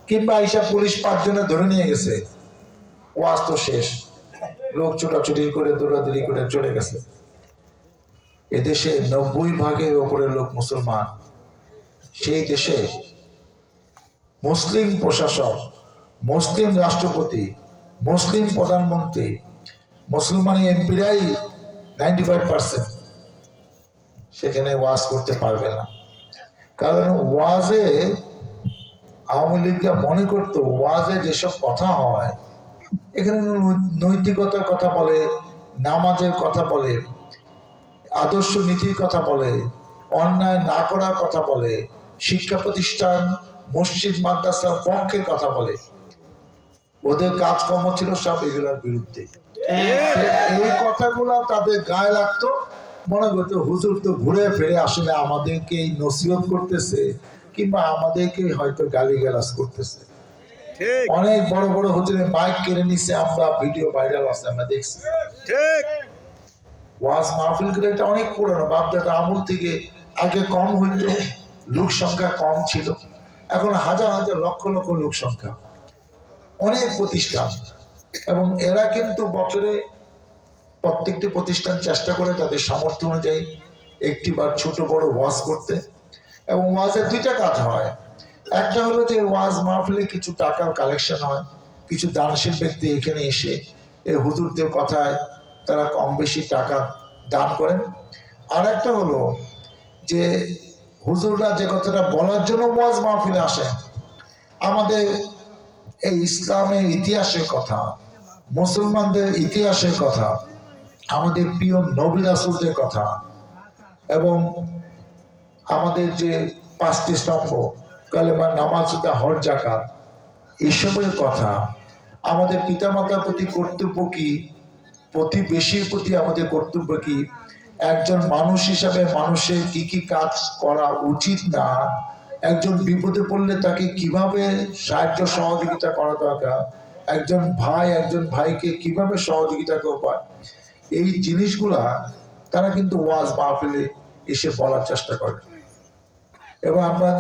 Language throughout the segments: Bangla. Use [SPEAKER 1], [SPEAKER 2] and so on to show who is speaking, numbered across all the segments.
[SPEAKER 1] কিংবা হিসাব পুলিশ 5 জনে ধরে নিয়ে গেছে, ওয়াজ তো শেষ, লোক ছোটাছুটি করে দৌড়াদৌড়ি করে চলে গেছে। এদেশে 90% উপরে লোক মুসলমান। সেই দেশে মুসলিম প্রশাসক, মুসলিম রাষ্ট্রপতি, মুসলিম প্রধানমন্ত্রী, মুসলমান এমপিরাই 95% সেখানে ওয়াজ করতে পারবে না। কারণ ওয়াজে আওয়ামী লীগরা মনে করতো ওয়াজে যেসব কথা হয়, এখানে নৈতিকতার কথা বলে, নামাজের কথা বলে, আদর্শ নীতির কথা বলে, অন্যায় না করার কথা বলে, শিক্ষা প্রতিষ্ঠান মসজিদ মাদ্রাসার পক্ষে কথা বলে। ওদের কাজকর্ম ছিল সব এগুলোর বিরুদ্ধে। এই কথাগুলো তাদের গায়ে লাগতো, মনে করতো হুজুর তো ঘুরে ফিরে আসলে আমাদেরকে এই নসিহত করতেছে কিংবা আমাদেরকে হয়তো গালিগালাজ করতেছে। অনেক বড় বড় হুজুরের মাইক কেড়ে নিছে, আমরা ভিডিও ভাইরাল আছে, আমরা দেখছি। ওয়াজ মাহফিল করে এটা অনেক পুরানো, বাপদাদা আমল থেকে আগে কম হইতো, লোক সংখ্যা কম ছিল, এখন হাজার হাজার লক্ষ লক্ষ লোক সংখ্যা, অনেক প্রতিষ্ঠান। এবং এরা কিন্তু বছরে প্রত্যেকটি প্রতিষ্ঠান চেষ্টা করে তাদের সামর্থ্য অনুযায়ী একটি বা ছোট বড় ওয়াজ করতে। এবং ওয়াজের দুইটা কাজ হয়, একটা হলো যে ওয়াজ মাহফিলে কিছু টাকার কালেকশন হয়, কিছু দানশীল ব্যক্তি এখানে এসে এই হুজুরদের কথায় তারা কম বেশি টাকা দান করেন। আর একটা হলো যে হুজুররা যে কথাটা বলার জন্য ওয়াজ মাহফিলে আসেন, আমাদের এই ইসলামের ইতিহাসের কথা, মুসলমানদের ইতিহাসের কথা, আমাদের প্রিয় নবী রাসূলদের কথা, এবং আমাদের যে 5টি স্তম্ভ কালেমা, নামাজ, হজ, যাকাত, এসবের কথা, আমাদের পিতামাতার প্রতি কর্তব্য কি, প্রতিবেশীর প্রতি আমাদের কর্তব্য কি, একজন মানুষ হিসাবে মানুষের কি কি কাজ করা উচিত না, একজন বিপদে পড়লে তাকে কিভাবে সাহায্য সহযোগিতা করা দরকার, একজন ভাই একজন ভাইকে কিভাবে সহযোগিতা করবে, এই জিনিসগুলা তারা কিন্তু ওয়াজ মাহফিলে এসে বলার চেষ্টা করে। এবং আপনারা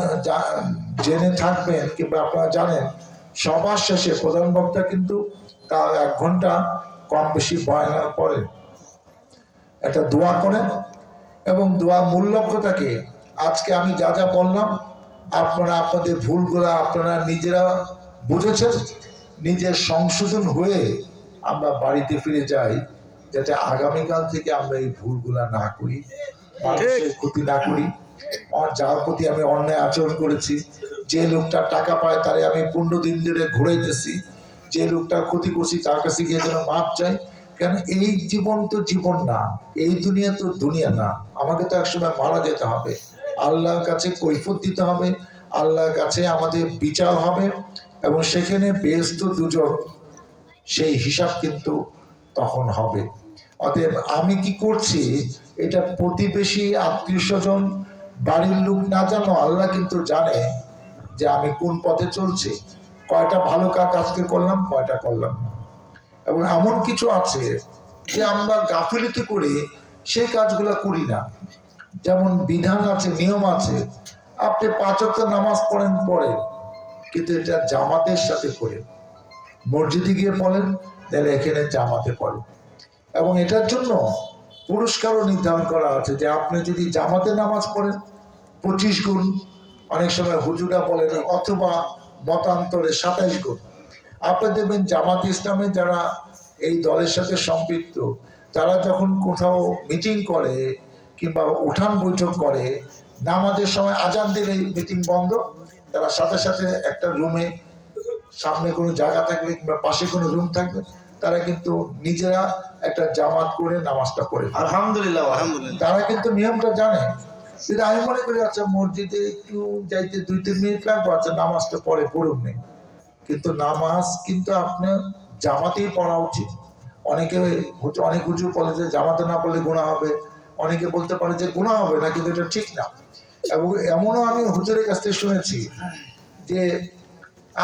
[SPEAKER 1] জেনে থাকবেন কিংবা আপনারা জানেন, সবার শেষে প্রধান বক্তা কিন্তু তার 1 ঘন্টা কম বেশি বয়ানের পরে একটা দোয়া করেন, এবং দোয়া মূল লক্ষ্য থাকে আজকে আমি যা যা বললাম আপনারা আপনাদের ভুলগুলা আপনারা নিজেরা বুঝেছেন, নিজের সংশোধন হয়ে আমরা বাড়িতে ফিরে যাই, যাতে আগামীকাল থেকে আমরা এই ভুলগুলা না করি, মানুষের ক্ষতি না করি। আর যার প্রতি আমি অন্যায় আচরণ করেছি, যে লোকটা টাকা পায় তারে আমি 15 দিন ধরে ঘুরাইতেছি, যে লোকটা ক্ষতি করছি তার কাছে গিয়ে যেন মাপ চাই। কেন এই জীবন তো জীবন না, এই দুনিয়া তো দুনিয়া না, আমাকে তো একসময় মারা যেতে হবে, আল্লাহর কাছে কৈফিয়ত দিতে হবে, আল্লাহর কাছে আমাদের বিচার হবে, এবং সেখানে বেহেশত দুজক সেই হিসাব কিন্তু তখন হবে। অতএব আমি কি করছি এটা প্রতিবেশী, আত্মীয় স্বজন, বাড়ির লোক না জানো, আল্লাহ কিন্তু জানে যে আমি কোন পথে চলছি, কয়টা ভালো কাজ আজকে করলাম, কয়টা করলাম। এবং এমন কিছু আছে যে আমরা গাফিলতি করে সেই কাজগুলো করি না। যেমন বিধান আছে, নিয়ম আছে, আপনি 5 ওয়াক্ত নামাজ পড়েন, কিন্তু এটা জামাতের সাথে পড়েন, মসজিদে গিয়ে পড়েন, তাহলে এখানে জামাতে পড়েন। এবং এটার জন্য পুরস্কারও নির্ধারণ করা আছে, যে আপনি যদি জামাতে নামাজ পড়েন 25 গুণ, অনেক সময় হুজুরা বলেন, অথবা মতান্তরে 27 গুণ। আপনি দেখবেন জামাত ইসলামে যারা এই দলের সাথে সম্পৃক্ত, তারা যখন কোথাও মিটিং করে কিংবা উঠান বৈঠক করে, নামাজের সময় আজান দিলে মিটিং বন্ধ, তারা সাথে সাথে একটা রুমে, সামনে কোনো জায়গা থাকলে কিংবা পাশে কোনো রুম থাকবে, তারা কিন্তু নিজেরা একটা জামাত করে নামাজটা পড়ে।
[SPEAKER 2] আলহামদুলিল্লাহ, আলহামদুলিল্লাহ।
[SPEAKER 1] তারা কিন্তু নিয়মটা জানে। কিন্তু আমি মনে করি আচ্ছা মসজিদে একটু যাইতে 2-3 মিনিট লাগবে, আচ্ছা নামাজটা পরে পড়ুন নেই, কিন্তু নামাজ কিন্তু আপনার জামাতেই পড়া উচিত। অনেক হুজুর বলে যে জামাতে না পড়লে গুনাহ হবে, অনেকে বলতে পারে যে গুনাহ হবে না, কিন্তু এটা ঠিক না। এবং এমনও আমি হুজুরের কাছ থেকে শুনেছি যে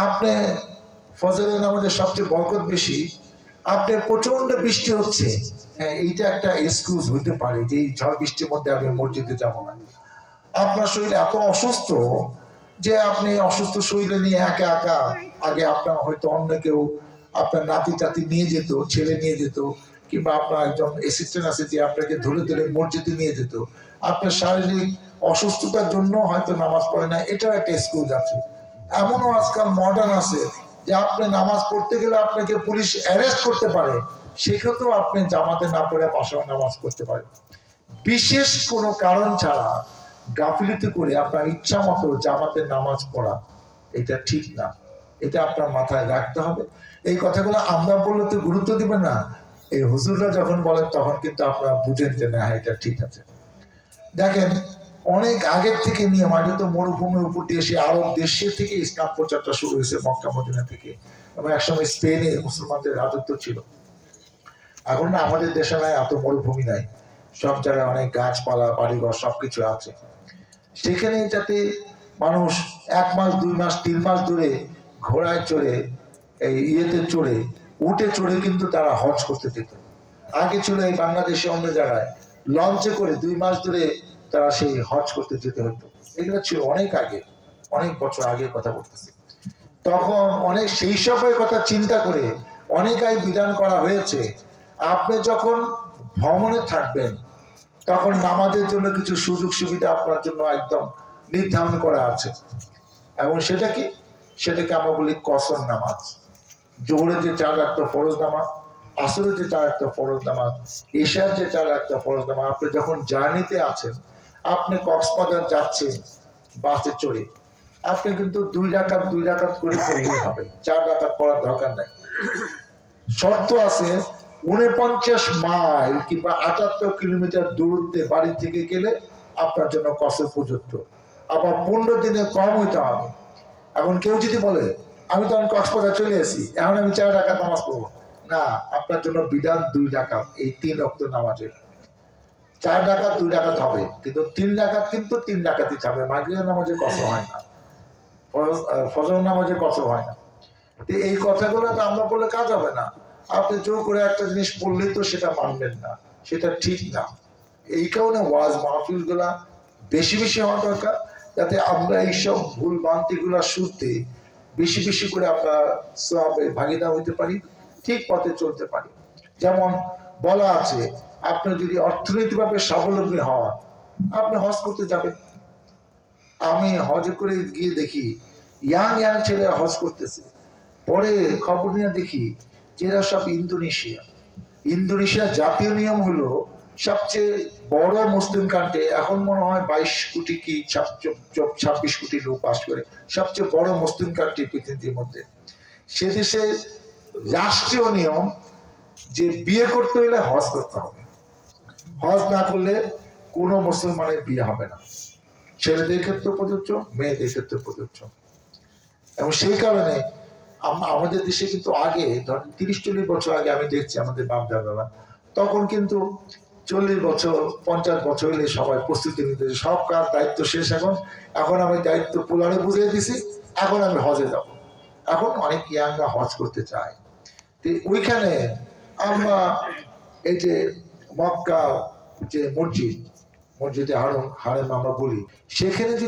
[SPEAKER 1] আপনি ফজরের নামাজের সবচেয়ে বরকত বেশি, আপনি প্রচন্ড বৃষ্টি হচ্ছে, হ্যাঁ এইটা একটা এক্সকিউজ হইতে পারে যে এই ঝড় বৃষ্টির মধ্যে আমি মসজিদে যাব না। আপনার শরীর এত অসুস্থ যে আপনি অসুস্থ শরীরে নিয়ে একা একা, আগে আপনার হয়তো অন্য কেউ আপনার নাতি টাতি নিয়ে যেত, ছেলে নিয়ে যেত, কিংবা আপনার একজন অ্যাসিস্ট্যান্ট আছে যে আপনাকে ধরে ধরে মসজিদে নিয়ে যেত। আপনার শারীরিক অসুস্থতার জন্য হয়তো নামাজ পড়ে না, এটার একটা এক্সকিউজ আছে। এমনও আজকাল মডার্ন আছে যে আপনি নামাজ পড়তে গেলে আপনাকে পুলিশ অ্যারেস্ট করতে পারে, সেক্ষেত্রেও আপনি জামাতে না পড়ে পাশাপাশি নামাজ পড়তে পারেন। বিশেষ কোনো কারণ ছাড়া গাফিলতি করে আপনার ইচ্ছা মতো জামাতে নামাজ পড়া এটা ঠিক না, এটা আপনার মাথায় রাখতে হবে। এই কথাগুলো আমরা বললে তো গুরুত্ব দিবেন না, এই হুজুররা যখন বলেন তখন কিন্তু আপনারা বুঝেন যে না এটা ঠিক আছে। দেখেন অনেক আগের থেকে নিয়ে মানে তো মরুভূমির উপর দিয়ে এসে আরব দেশের থেকে ইসলাম প্রচারটা শুরু হয়েছে মক্কা মদিনা থেকে, এবং একসময় স্পেনে মুসলমানদের রাজত্ব ছিল। এখন না আমাদের দেশে নাই এত মরুভূমি নাই, সব জায়গায় অনেক গাছপালা বাড়িঘর সবকিছু আছে। সেখানে যাতে মানুষ 1 মাস 2 মাস 3 মাস ধরে ঘোড়ায় চড়ে, এই ইয়েতে চড়ে, উঠে চড়ে কিন্তু তারা হজ করতে যেত। আগে ছিল এই বাংলাদেশে অন্য জায়গায় লঞ্চে করে 2 মাস ধরে তারা সেই হজ করতে যেতে হতো। এগুলো ছিল অনেক আগে, অনেক বছর আগে কথা বলতেছি। তখন অনেক সেই সবের কথা চিন্তা করে অনেক আয় বিধান করা হয়েছে। আপনি যখন ভ্রমণে থাকবেন তখন নামাজের জন্য কিছু সুযোগ সুবিধা আপনার জন্য একদম নির্ধারণ করা আছে, এবং সেটা কি, সেটাকে আমরা বলি কসর নামাজ। জোহরে যে 4 রাকাত ফরজ নামাজ, আসরে যে 4 রাকাত ফরজ নামাজ, ইশার যে 4 রাকাত ফরজ নামাজ। আপনি যখন জার্নিতে আছেন, আপনি কক্সবাজার যাচ্ছেন বাসে চড়ে, আপনি কিন্তু 2 রাকাত করে পড়তেই হবে, 4 রাকাত পড়ার দরকার নাই। শর্ত আছে 49 মাইল কিংবা 78 কিলোমিটার দূরত্বে বাড়ি থেকে গেলে আপনার জন্য কসর প্রযোজ্য, আবার 15 দিনে কম হইতে হবে। এখন কেউ যদি বলে আমি তখন কক্সবাজার চলে এসেছি, এখন আমি 4 রাকাত নামাজ পড়বো না, আপনার জন্য বিধান 2 রাকাত, এই 3 ওয়াক্ত নামাজের। 4 রাকাত 2 রাকাত হবে, কিন্তু 3 রাকাত কিন্তু 3 রাকাতই হবে। মাগরিবের নামাজে কসর হয় না, ফজর নামাজে কসর হয় না। এই কথাগুলো তো আমরা বললে কাজ হবে না। আপনি জোর করে একটা জিনিস পড়লে তো সেটা মানবেন না, সেটা ঠিক না। এই কারণে ওয়াজ মাহফিল গুলা বেশি বেশি হওয়া দরকার, যাতে আমরা এইসব ভুল ভ্রান্তি গুলা শুনতে বেশি বেশি করে আমরা সওয়াবে ভাগীদার হইতে পারি, ঠিক পথে চলতে পারি। যেমন বলা আছে, আপনি যদি অর্থনৈতিকভাবে স্বাবলম্বী হন, আপনি হজ করতে যাবেন। আমি হজ করে গিয়ে দেখি ইয়াং ছেলে হজ করতেছে, পরে খবর নিয়ে দেখি যে এরা সব ইন্দোনেশিয়া জাতীয় নিয়ম হলো সবচেয়ে বড় মুসলিম কান্ট্রি, এখন মনে হয় 22 কোটি কি 26 কোটি লোক বাস করে, সবচেয়ে বড় মুসলিম কান্ট্রি পৃথিবীর মধ্যে। সে দেশে রাষ্ট্রীয় নিয়ম যে বিয়ে করতে হলে হজ করতে হবে, হজ না করলে কোনো মুসলমানের বিয়ে হবে না, ছেলেদের ক্ষেত্রে প্রযোজ্য, মেয়েদের ক্ষেত্রে প্রযোজ্য। এবং সেই কারণে আমাদের দেশে কিন্তু আগে ধরেন 30-40 বছর আগে আমি দেখছি আমাদের বাপ দাদারা, তখন কিন্তু 40 বছর 50 বছর হলে সবাই প্রস্তুতি নিতে, সব কাজ দায়িত্ব শেষ। এখন আমি দায়িত্ব পোলারে বুঝিয়ে দিছি, এখন আমি হজে যাব। এখন অনেক ইয়াংরা হজ করতে চায়। ওইখানে আমরা এই যে মক্কা যে মসজিদে হারেম আমরা বলি, সেখানে যদি